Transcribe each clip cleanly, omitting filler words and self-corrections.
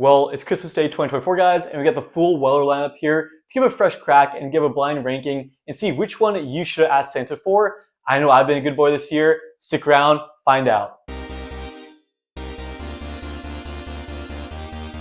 Well, it's Christmas Day 2024, guys, and we got the full Weller lineup here to give a fresh crack and give a blind ranking and see which one you should have asked Santa for. I know I've been a good boy this year. Stick around, find out.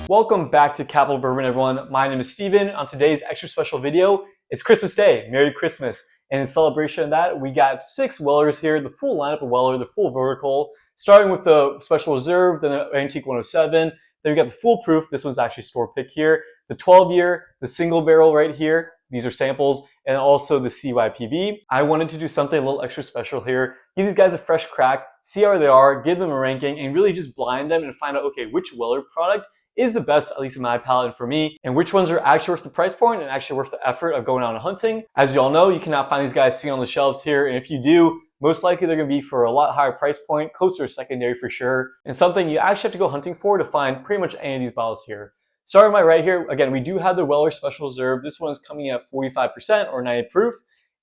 Welcome back to Capitol Bourbon, everyone. My name is Steven. On today's extra special video, it's Christmas Day. Merry Christmas. And in celebration of that, we got 6 Wellers here, the full lineup of Weller, the full vertical, starting with the Special Reserve, then the Antique 107. Then we got the Full Proof. This one's actually store pick here. The 12-year, the single barrel right here. These are samples, and also the CYPB. I wanted to do something a little extra special here. Give these guys a fresh crack, see how they are, give them a ranking, and really just blind them and find out, okay, which Weller product is the best, at least in my palate and for me, and which ones are actually worth the price point and actually worth the effort of going out and hunting. As you all know, you cannot find these guys sitting on the shelves here, and if you do, most likely they're gonna be for a lot higher price point, closer to secondary for sure, and something you actually have to go hunting for to find pretty much any of these bottles here. Starting my right here, again, we do have the Weller Special Reserve. This one is coming in at 45% or 90 proof.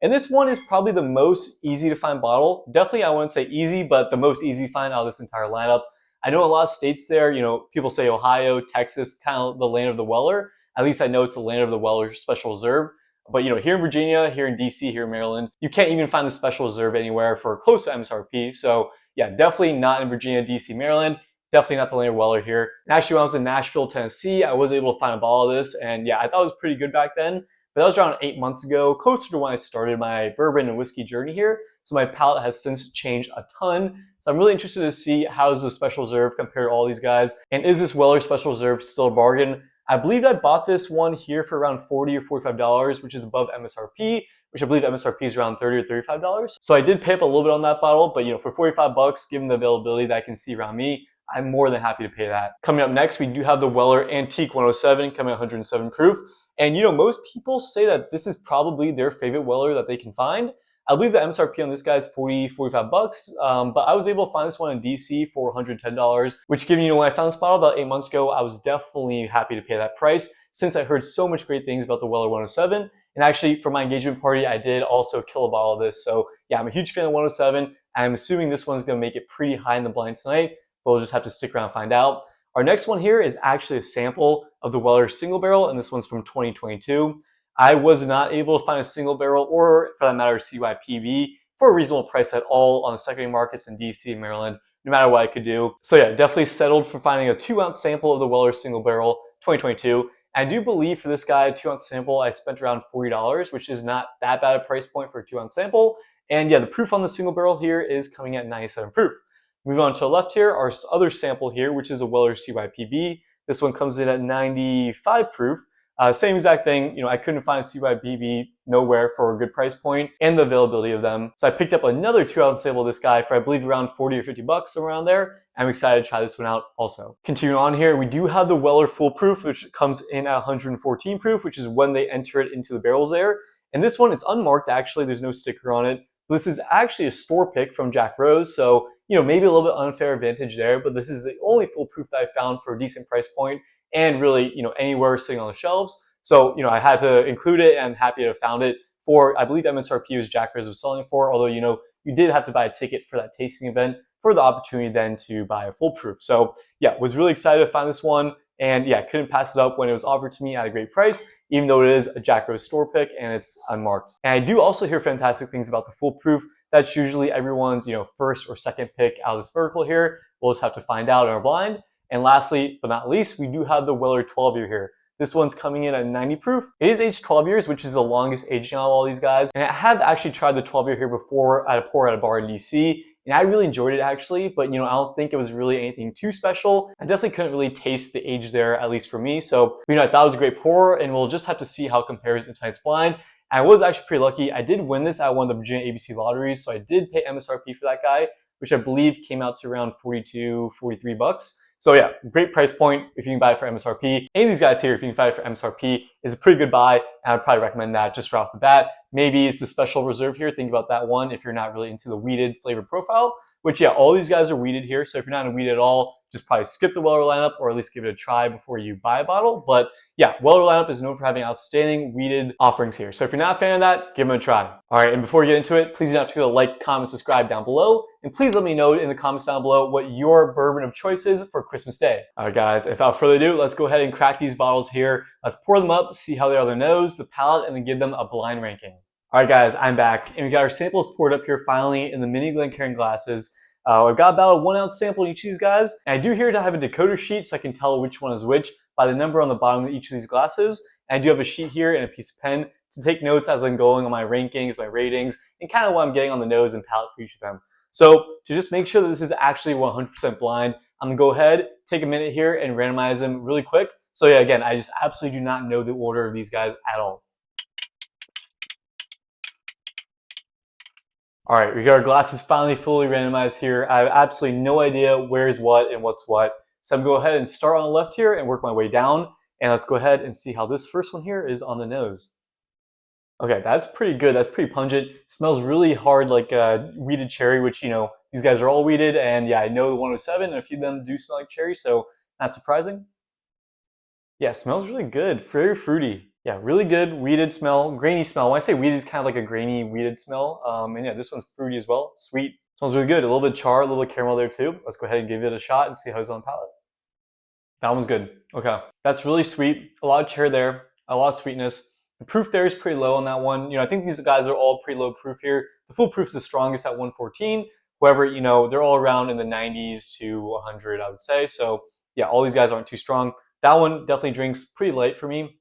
And this one is probably the most easy to find bottle. Definitely, I wouldn't say easy, but the most easy to find out of this entire lineup. I know a lot of states there, people say Ohio, Texas, kind of the land of the Weller. At least I know it's the land of the Weller Special Reserve. But here in Virginia, here in DC, here in Maryland, you can't even find the Special Reserve anywhere for close to MSRP. So yeah, definitely not in Virginia, DC, Maryland. Definitely not the land of Weller here. And actually, when I was in Nashville, Tennessee, I was able to find a bottle of this. And yeah, I thought it was pretty good back then. But that was around 8 months ago, closer to when I started my bourbon and whiskey journey here. So my palate has since changed a ton. So I'm really interested to see how is the Special Reserve compared to all these guys. And is this Weller Special Reserve still a bargain? I believe I bought this one here for around $40 or $45, which is above MSRP, which I believe MSRP is around $30 or $35. So I did pay up a little bit on that bottle, but for 45 bucks, given the availability that I can see around me, I'm more than happy to pay that. Coming up next, we do have the Weller Antique 107 coming at 107 proof. And most people say that this is probably their favorite Weller that they can find. I believe the MSRP on this guy is 45 bucks, but I was able to find this one in DC for $110, which given, when I found this bottle about 8 months ago, I was definitely happy to pay that price since I heard so much great things about the Weller 107. And actually, for my engagement party, I did also kill a bottle of this. So yeah, I'm a huge fan of 107. I'm assuming this one's gonna make it pretty high in the blind tonight, but we'll just have to stick around and find out. Our next one here is actually a sample of the Weller single barrel, and this one's from 2022. I was not able to find a single barrel, or for that matter, CYPB, for a reasonable price at all on the secondary markets in DC and Maryland, no matter what I could do. So yeah, definitely settled for finding a 2-ounce sample of the Weller single barrel 2022. I do believe for this guy, a 2-ounce sample, I spent around $40, which is not that bad a price point for a 2-ounce sample. And yeah, the proof on the single barrel here is coming at 97 proof. Moving on to the left here, our other sample here, which is a Weller CYPB. This one comes in at 95 proof. Same exact thing, I couldn't find a CYPB nowhere for a good price point and the availability of them. So I picked up another 2-ounce sample of this guy for I believe around 40 or 50 bucks around there. I'm excited to try this one out also. Continuing on here, we do have the Weller Full Proof, which comes in at 114 proof, which is when they enter it into the barrels there. And this one, it's unmarked actually, there's no sticker on it. This is actually a store pick from Jack Rose, so maybe a little bit unfair advantage there, but this is the only full proof that I found for a decent price point and really, anywhere sitting on the shelves. So, I had to include it, and I'm happy to have found it for, I believe MSRP was Jack Rose was selling it for, although, you did have to buy a ticket for that tasting event for the opportunity then to buy a full proof. So yeah, was really excited to find this one. And yeah, couldn't pass it up when it was offered to me at a great price, even though it is a Jack Rose store pick and it's unmarked. And I do also hear fantastic things about the full proof. That's usually everyone's, first or second pick out of this vertical here. We'll just have to find out in our blind. And lastly, but not least, we do have the Weller 12-year here. This one's coming in at 90 proof. It is aged 12 years, which is the longest aging out of all these guys. And I have actually tried the 12-year here before at a pour at a bar in DC. And I really enjoyed it actually, but I don't think it was really anything too special. I definitely couldn't really taste the age there, at least for me. So, I thought it was a great pour, and we'll just have to see how it compares in tonight's blind. And I was actually pretty lucky. I did win this at one of the Virginia ABC lotteries, so I did pay MSRP for that guy, which I believe came out to around 42, 43 bucks. So yeah, great price point if you can buy it for MSRP. Any of these guys here, if you can buy it for MSRP, is a pretty good buy, and I'd probably recommend that just right off the bat. Maybe it's the Special Reserve here. Think about that one if you're not really into the weeded flavor profile, which yeah, all these guys are weeded here. So if you're not into weed at all, just probably skip the Weller lineup or at least give it a try before you buy a bottle. But yeah, Weller lineup is known for having outstanding weeded offerings here. So if you're not a fan of that, give them a try. All right, and before we get into it, please don't have to go like, comment, subscribe down below. And please let me know in the comments down below what your bourbon of choice is for Christmas Day. All right, guys, without further ado, let's go ahead and crack these bottles here. Let's pour them up, see how they are on the nose, the palate, and then give them a blind ranking. All right, guys, I'm back, and we got our samples poured up here finally in the mini Glencairn glasses. I've got about a 1 ounce sample in each of these guys, and I do here to have a decoder sheet so I can tell which one is which by the number on the bottom of each of these glasses. And I do have a sheet here and a piece of pen to take notes as I'm going on my rankings, my ratings, and kind of what I'm getting on the nose and palate for each of them. So to just make sure that this is actually 100% blind, I'm gonna go ahead, take a minute here and randomize them really quick. So yeah, again, I just absolutely do not know the order of these guys at all. All right, we got our glasses finally fully randomized here. I have absolutely no idea where's what and what's what. So I'm gonna go ahead and start on the left here and work my way down. And let's go ahead and see how this first one here is on the nose. Okay, that's pretty good. That's pretty pungent. Smells really hard like weeded cherry, which, you know, these guys are all weeded. And yeah, I know the 107 and a few of them do smell like cherry, so not surprising. Yeah, smells really good. Very fruity. Yeah, really good weeded smell, grainy smell. When I say weeded, it's kind of like a grainy weeded smell. And yeah, this one's fruity as well. Sweet. Smells really good. A little bit of char, a little bit of caramel there too. Let's go ahead and give it a shot and see how it's on the palate. That one's good. Okay. That's really sweet. A lot of cherry there, a lot of sweetness. The proof there is pretty low on that one. You know, I think these guys are all pretty low proof here. The full proof is the strongest at 114. However, you know, they're all around in the 90s to 100, I would say. So yeah, all these guys aren't too strong. That one definitely drinks pretty light for me.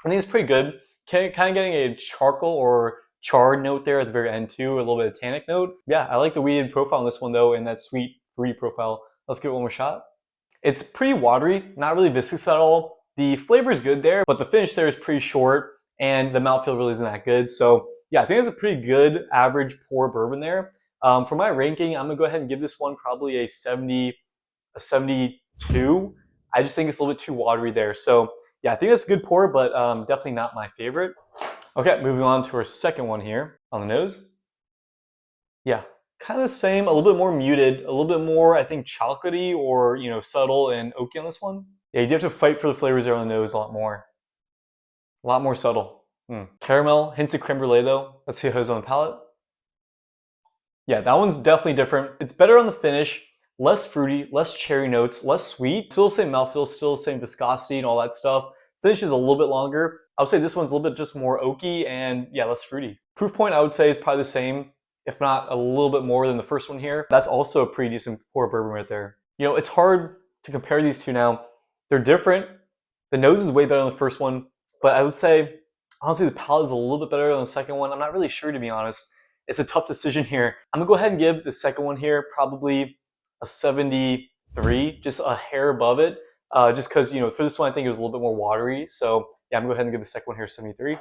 I think it's pretty good. Kind of getting a charcoal or charred note there at the very end too, a little bit of tannic note. Yeah, I like the weeded profile on this one though, and that sweet fruity profile. Let's give it one more shot. It's pretty watery, not really viscous at all. The flavor is good there, but the finish there is pretty short, and the mouthfeel really isn't that good. So yeah, I think it's a pretty good average pour bourbon there. For my ranking, I'm gonna go ahead and give this one probably a 70, a 72. I just think it's a little bit too watery there. So yeah, I think that's a good pour, but definitely not my favorite. Okay, moving on to our second one here on the nose. Yeah, kind of the same, a little bit more muted, a little bit more, I think, chocolatey or, you know, subtle and oaky on this one. Yeah, you do have to fight for the flavors there on the nose a lot more. A lot more subtle. Caramel, hints of creme brulee though. Let's see how it's on the palate. Yeah, that one's definitely different. It's better on the finish. Less fruity, less cherry notes, less sweet. Still the same mouthfeel, still the same viscosity and all that stuff. Finish is a little bit longer. I would say this one's a little bit just more oaky and yeah, less fruity. Proof point I would say is probably the same, if not a little bit more than the first one here. That's also a pretty decent pour bourbon right there. You know, it's hard to compare these two now. They're different. The nose is way better than the first one, but I would say, honestly, the palate is a little bit better than the second one. I'm not really sure, to be honest. It's a tough decision here. I'm gonna go ahead and give the second one here probably a 73, just a hair above it. Just because, you know, for this one, I think it was a little bit more watery. So yeah, I'm gonna go ahead and give the second one here 73.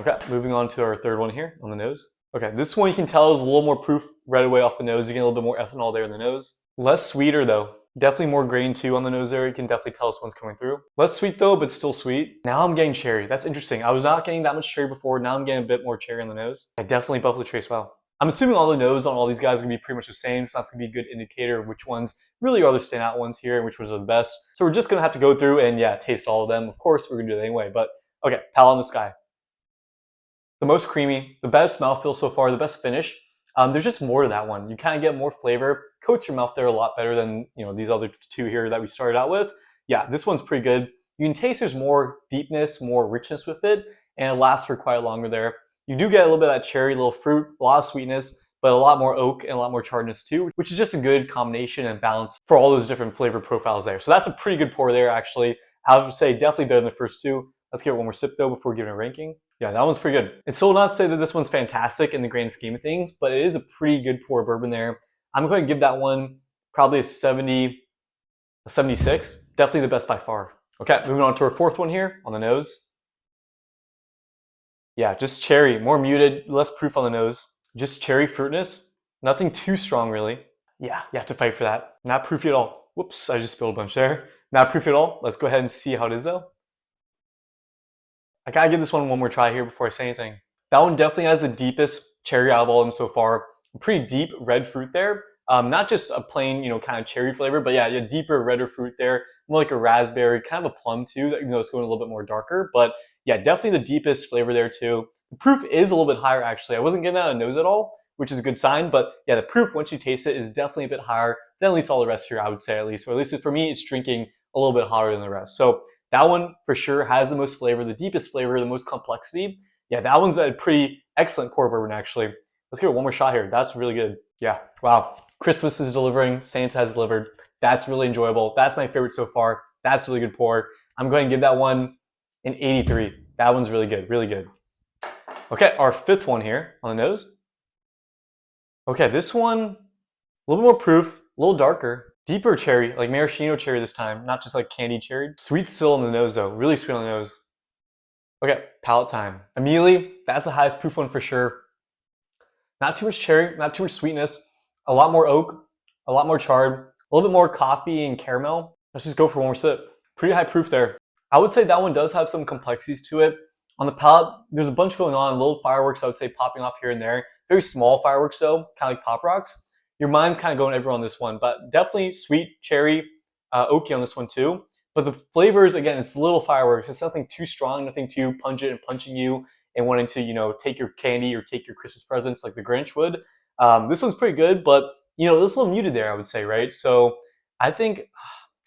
Okay, moving on to our third one here on the nose. Okay, this one you can tell is a little more proof right away off the nose. You get a little bit more ethanol there in the nose. Less sweeter though. Definitely more grain too on the nose there. You can definitely tell this one's coming through. Less sweet though, but still sweet. Now I'm getting cherry. That's interesting. I was not getting that much cherry before. Now I'm getting a bit more cherry on the nose. I definitely Buffalo Trace well. I'm assuming all the nose on all these guys are gonna be pretty much the same, so that's gonna be a good indicator of which ones really are the standout ones here and which ones are the best. So we're just gonna have to go through and yeah, taste all of them. Of course, we're gonna do that anyway, but okay, palate on the sky. The most creamy, the best mouthfeel so far, the best finish. There's just more to that one. You kind of get more flavor, coats your mouth there a lot better than, you know, these other two here that we started out with. Yeah, this one's pretty good. You can taste there's more deepness, more richness with it, and it lasts for quite longer there. You do get a little bit of that cherry, little fruit, a lot of sweetness, but a lot more oak and a lot more charredness too, which is just a good combination and balance for all those different flavor profiles there. So that's a pretty good pour there, actually. I would say definitely better than the first two. Let's give it one more sip though before giving a ranking. Yeah, that one's pretty good. It's still not to say that this one's fantastic in the grand scheme of things, but it is a pretty good pour bourbon there. I'm going to give that one probably a 70, a 76. Definitely the best by far. Okay, moving on to our fourth one here on the nose. Yeah, just cherry, more muted, less proof on the nose. Just cherry fruitness, nothing too strong really. Yeah, you have to fight for that. Not proofy at all. Whoops, I just spilled a bunch there. Not proofy at all. Let's go ahead and see how it is though. I gotta give this one more try here before I say anything. That one definitely has the deepest cherry out of all of them so far. Pretty deep red fruit there. Not just a plain, kind of cherry flavor, but yeah, deeper, redder fruit there. More like a raspberry, kind of a plum too, even though it's going a little bit more darker. But yeah, definitely the deepest flavor there too. The proof is a little bit higher actually. I wasn't getting that on the nose at all, which is a good sign. But yeah, the proof once you taste it is definitely a bit higher than at least all the rest here, I would say at least. Or at least for me, it's drinking a little bit hotter than the rest. So that one for sure has the most flavor, the deepest flavor, the most complexity. Yeah, that one's a pretty excellent pour bourbon actually. Let's give it one more shot here. That's really good. Yeah, wow. Christmas is delivering, Santa has delivered. That's really enjoyable. That's my favorite so far. That's a really good pour. I'm going to give that one an 83. That one's really good, really good. Okay, our fifth one here on the nose. Okay, this one, a little more proof, a little darker, deeper cherry, like maraschino cherry this time, not just like candy cherry. Sweet still on the nose though, really sweet on the nose. Okay, palate time. Immediately, that's the highest proof one for sure. Not too much cherry, not too much sweetness, a lot more oak, a lot more charred, a little bit more coffee and caramel. Let's just go for one more sip. Pretty high proof there. I would say that one does have some complexities to it. On the palate, there's a bunch going on, little fireworks I would say popping off here and there. Very small fireworks though, kind of like pop rocks. Your mind's kind of going everywhere on this one, but definitely sweet, cherry, oaky on this one too. But the flavors, again, it's little fireworks. It's nothing too strong, nothing too pungent and punching you and wanting to, take your candy or take your Christmas presents like the Grinch would. This one's pretty good, but it's a little muted there, I would say, right? So I think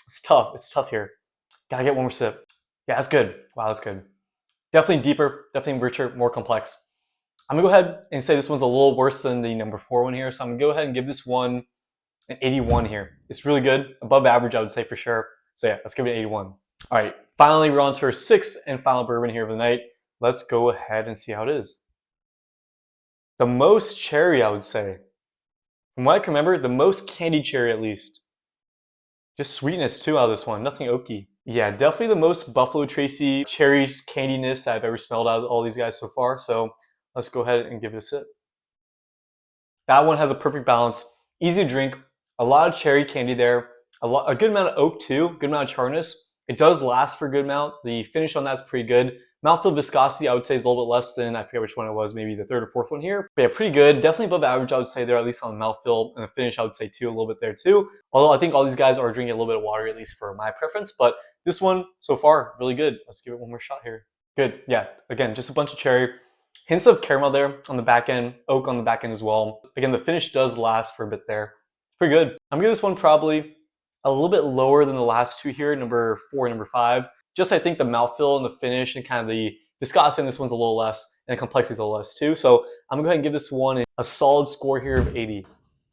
it's tough. It's tough here. Gotta get one more sip. Yeah, that's good. Wow, that's good. Definitely deeper, definitely richer, more complex. I'm gonna go ahead and say this one's a little worse than the number 4 one here. So I'm gonna go ahead and give this one an 81 here. It's really good, above average, I would say for sure. So yeah, let's give it an 81. All right, finally we're on to our 6th and final bourbon here of the night. Let's go ahead and see how it is. The most cherry, I would say. From what I can remember, the most candy cherry at least. Just sweetness too out of this one, nothing oaky. Yeah, definitely the most Buffalo Tracy cherry candiness I've ever smelled out of all these guys so far. So let's go ahead and give it a sip. That one has a perfect balance, easy to drink, a lot of cherry candy there, a good amount of oak too, good amount of charness. It does last for a good amount. The finish on that's pretty good. Mouthfeel viscosity, I would say, is a little bit less than, I forget which one it was, maybe the 3rd or 4th one here. But yeah, pretty good. Definitely above average, I would say there, at least on the mouthfeel. And the finish, I would say too, a little bit there too. Although I think all these guys are drinking a little bit of water, at least for my preference. But this one, so far, really good. Let's give it one more shot here. Good, yeah. Again, just a bunch of cherry. Hints of caramel there on the back end, oak on the back end as well. Again, the finish does last for a bit there. It's pretty good. I'm gonna give this one probably a little bit lower than the last two here, number 4 and number 5. Just I think the mouthfeel and the finish and kind of the viscosity in this one's a little less, and the complexity is a little less too. So I'm gonna go ahead and give this one a solid score here of 80.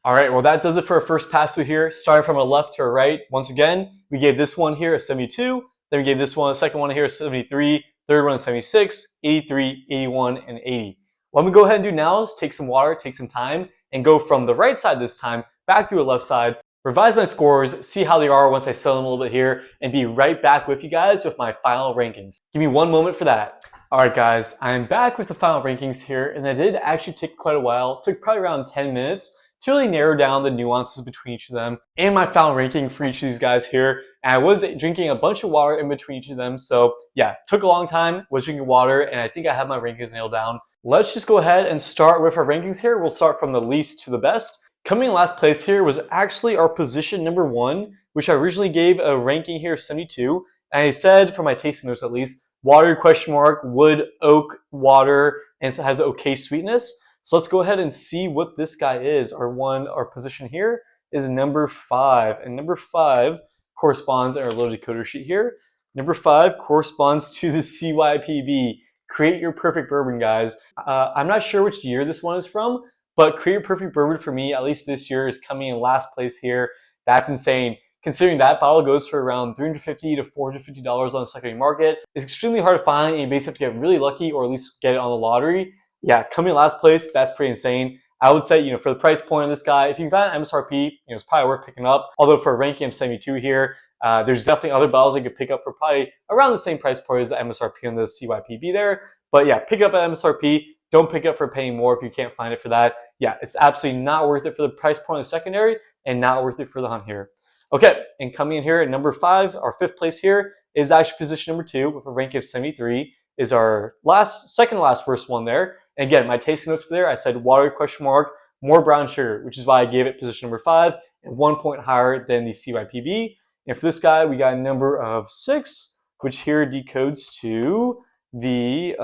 All right, well that does it for our first pass through here. Starting from our left to our right, once again, we gave this one here a 72, then we gave this one, the second one here a 73, third one a 76, 83, 81, and 80. What I'm gonna go ahead and do now is take some water, take some time, and go from the right side this time back to the left side, revise my scores, see how they are once I sell them a little bit here, and be right back with you guys with my final rankings. Give me one moment for that. All right, guys, I'm back with the final rankings here, and that did actually take quite a while. It took probably around 10 minutes to really narrow down the nuances between each of them and my final ranking for each of these guys here. And I was drinking a bunch of water in between each of them. So yeah, took a long time, was drinking water, and I think I have my rankings nailed down. Let's just go ahead and start with our rankings here. We'll start from the least to the best. Coming in last place here was actually our position number 1, which I originally gave a ranking here of 72. And I said, for my tasting notes at least, water question mark, wood, oak, water, and it has okay sweetness. So let's go ahead and see what this guy is. Our position here is number 5. And number 5 corresponds in our little decoder sheet here. Number 5 corresponds to the CYPB. Create Your Perfect Bourbon, guys. I'm not sure which year this one is from, but Create Your Perfect Bourbon for me, at least this year, is coming in last place here. That's insane. Considering that bottle goes for around $350 to $450 on the secondary market. It's extremely hard to find, and you basically have to get really lucky or at least get it on the lottery. Yeah, coming in last place, that's pretty insane. I would say, for the price point on this guy, if you can find an MSRP, it's probably worth picking up. Although for a ranking of 72 here, there's definitely other bottles you could pick up for probably around the same price point as the MSRP on the CYPB there. But yeah, pick it up at MSRP. Don't pick it up for paying more if you can't find it for that. Yeah, it's absolutely not worth it for the price point of the secondary and not worth it for the hunt here. Okay, and coming in here at number 5, our 5th place here is actually position number 2 with a rank of 73. Is our second to last worst one there. And again, my tasting notes for there, I said water question mark, more brown sugar, which is why I gave it position number 5 and 1 point higher than the CYPB. And for this guy, we got a number of 6, which here decodes to the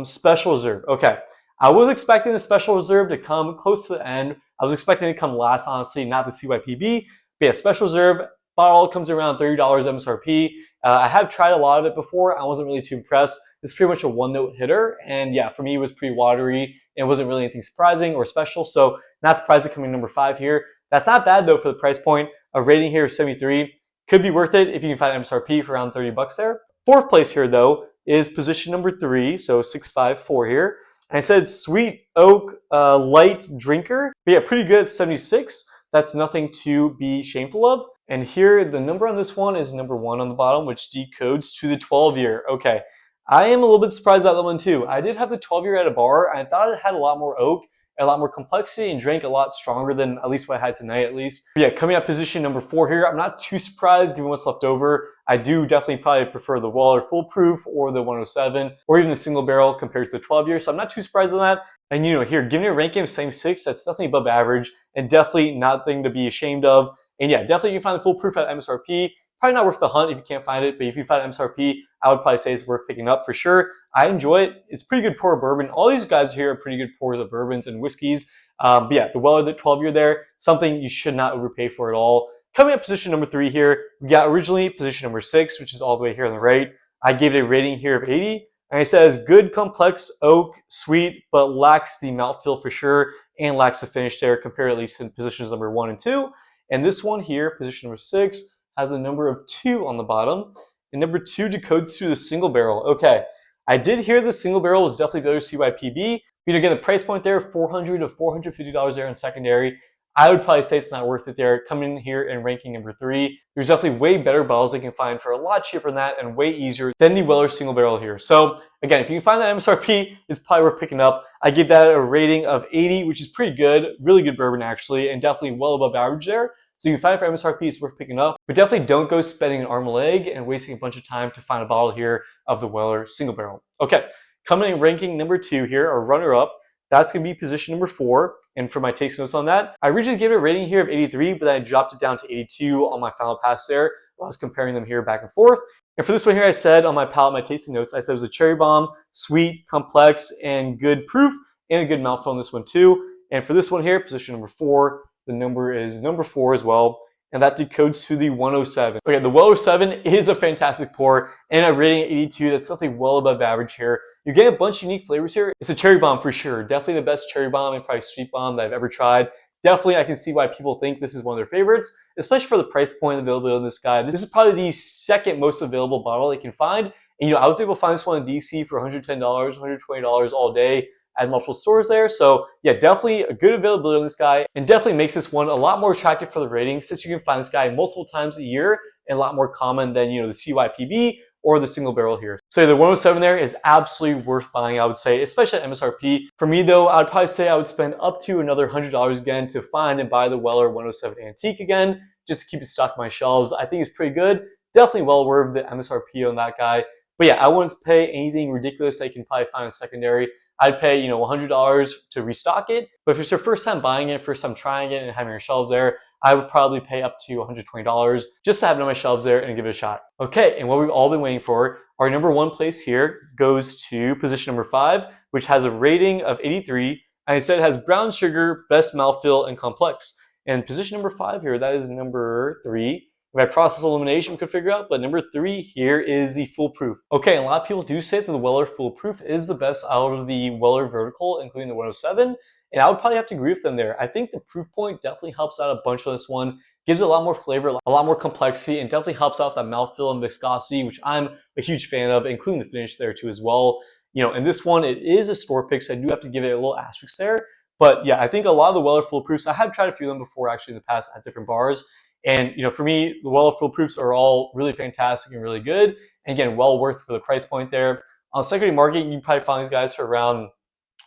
special reserve. Okay, I was expecting the special reserve to come close to the end. I was expecting it to come last, honestly, not the CYPB. But yeah, special reserve bottle comes around $30 MSRP. I have tried a lot of it before. I wasn't really too impressed. It's pretty much a one-note hitter, and yeah, for me, it was pretty watery. It wasn't really anything surprising or special, so not surprised to come in number 5 here. That's not bad though for the price point. A rating here of 73 could be worth it if you can find MSRP for around 30 bucks there. 4th place here though is position number 3, so 654 here. And I said Sweet Oak Light Drinker. But yeah, pretty good, 76. That's nothing to be shameful of. And here, the number on this one is number 1 on the bottom, which decodes to the 12-year. Okay, I am a little bit surprised about that one too. I did have the 12-year at a bar, and I thought it had a lot more oak, a lot more complexity, and drank a lot stronger than at least what I had tonight at least. But yeah, coming up position number 4 here, I'm not too surprised given what's left over. I do definitely probably prefer the Weller Foolproof or the 107 or even the single barrel compared to the 12-year, so I'm not too surprised on that. And here, giving it a ranking of 76, that's definitely above average and definitely nothing to be ashamed of. And yeah, definitely you can find the Foolproof at MSRP. Probably not worth the hunt if you can't find it, but if you find MSRP, I would probably say it's worth picking up for sure. I enjoy it. It's pretty good pour of bourbon. All these guys here are pretty good pours of bourbons and whiskeys. But yeah, the Weller, the 12-year there, something you should not overpay for at all. Coming up position number 3 here, we got originally position number 6, which is all the way here on the right. I gave it a rating here of 80. And it says good complex oak, sweet, but lacks the mouthfeel for sure and lacks the finish there compared at least in positions number 1 and 2. And this one here, position number 6, has a number of 2 on the bottom. And number 2 decodes to the single barrel. Okay, I did hear the single barrel was definitely better CYPB. But again, the price point there, $400 to $450 there in secondary. I would probably say it's not worth it there. Coming in here and ranking number 3, there's definitely way better bottles you can find for a lot cheaper than that and way easier than the Weller single barrel here. So again, if you can find that MSRP, it's probably worth picking up. I give that a rating of 80, which is pretty good, really good bourbon actually, and definitely well above average there. So you can find it for MSRP, it's worth picking up. But definitely don't go spending an arm and a leg and wasting a bunch of time to find a bottle here of the Weller single barrel. Okay, coming in ranking number 2 here, or runner up, that's going to be position number 4. And for my taste notes on that, I originally gave it a rating here of 83, but then I dropped it down to 82 on my final pass there while I was comparing them here back and forth. And for this one here, I said on my palate, my tasting notes, I said it was a cherry bomb, sweet, complex, and good proof, and a good mouthfeel on this one too. And for this one here, position number 4, the number is number 4 as well. And that decodes to the 107. Okay, the 107 is a fantastic pour and a rating of 82. That's something well above average here. You get a bunch of unique flavors here. It's a cherry bomb for sure. Definitely the best cherry bomb and probably sweet bomb that I've ever tried. Definitely, I can see why people think this is one of their favorites, especially for the price point and availability on this guy. This is probably the second most available bottle you can find. And I was able to find this one in DC for $110, $120 all day at multiple stores there. So yeah, definitely a good availability on this guy and definitely makes this one a lot more attractive for the rating since you can find this guy multiple times a year and a lot more common than, the CYPB or the single barrel here. So the 107 there is absolutely worth buying, I would say, especially at MSRP. For me though, I'd probably say I would spend up to another $100 again to find and buy the Weller 107 Antique again, just to keep it stocked on my shelves. I think it's pretty good. Definitely well worth the MSRP on that guy. But yeah, I wouldn't pay anything ridiculous that you can probably find in secondary. I'd pay, $100 to restock it. But if it's your first time buying it, first time trying it and having your shelves there, I would probably pay up to $120 just to have it on my shelves there and give it a shot. Okay, and what we've all been waiting for, our number 1 place here goes to position number 5, which has a rating of 83. And I said it has brown sugar, best mouthfeel, and complex. And position number 5 here, that is number 3. By process elimination, we could figure out, but number 3 here is the Foolproof. Okay, a lot of people do say that the Weller Foolproof is the best out of the Weller vertical, including the 107, and I would probably have to agree with them there. I think the proof point definitely helps out a bunch on this one, gives it a lot more flavor, a lot more complexity, and definitely helps out that mouthfeel and viscosity, which I'm a huge fan of, including the finish there too as well. And this one, it is a store pick, so I do have to give it a little asterisk there. But yeah, I think a lot of the Weller Foolproofs, I have tried a few of them before actually in the past at different bars. And for me, the Weller Foolproofs are all really fantastic and really good. And again, well worth for the price point there. On the secondary market, you can probably find these guys for around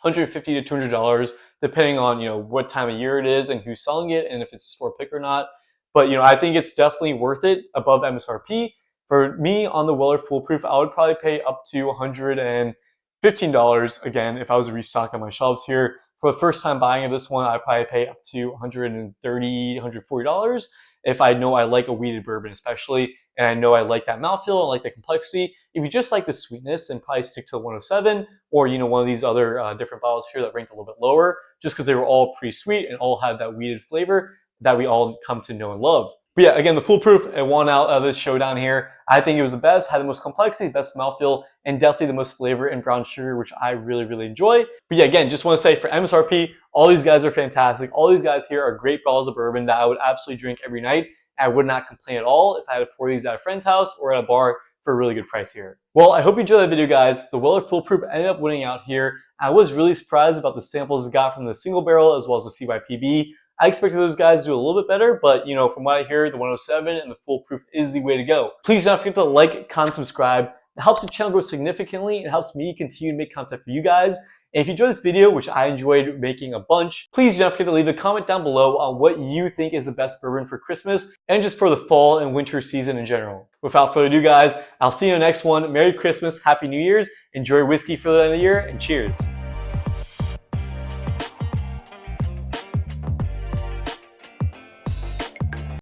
$150 to $200, depending on what time of year it is and who's selling it and if it's a store pick or not. But I think it's definitely worth it above MSRP. For me, on the Weller Foolproof, I would probably pay up to $115 again if I was to restock on my shelves here. For the first time buying of this one, I'd probably pay up to $130, $140 if I know I like a wheated bourbon especially, and I know I like that mouthfeel and like the complexity. If you just like the sweetness, then probably stick to 107 or one of these other different bottles here that ranked a little bit lower, just because they were all pretty sweet and all had that wheated flavor that we all come to know and love. But yeah, again, the foolproof, it won out of this showdown here. I think it was the best, had the most complexity, best mouthfeel, and definitely the most flavor in brown sugar, which I really, really enjoy. But yeah, again, just want to say for MSRP, all these guys are fantastic. All these guys here are great bottles of bourbon that I would absolutely drink every night. I would not complain at all if I had to pour these at a friend's house or at a bar for a really good price here. Well, I hope you enjoyed that video, guys. The Weller Foolproof ended up winning out here. I was really surprised about the samples it got from the single barrel as well as the CYPB. I expected those guys to do a little bit better, but from what I hear, the 107 and the Foolproof is the way to go. Please don't forget to like, comment, subscribe. It helps the channel grow significantly. It helps me continue to make content for you guys. And if you enjoyed this video, which I enjoyed making a bunch, please don't forget to leave a comment down below on what you think is the best bourbon for Christmas and just for the fall and winter season in general. Without further ado, guys, I'll see you in the next one. Merry Christmas, Happy New Year's, enjoy whiskey for the end of the year, and cheers.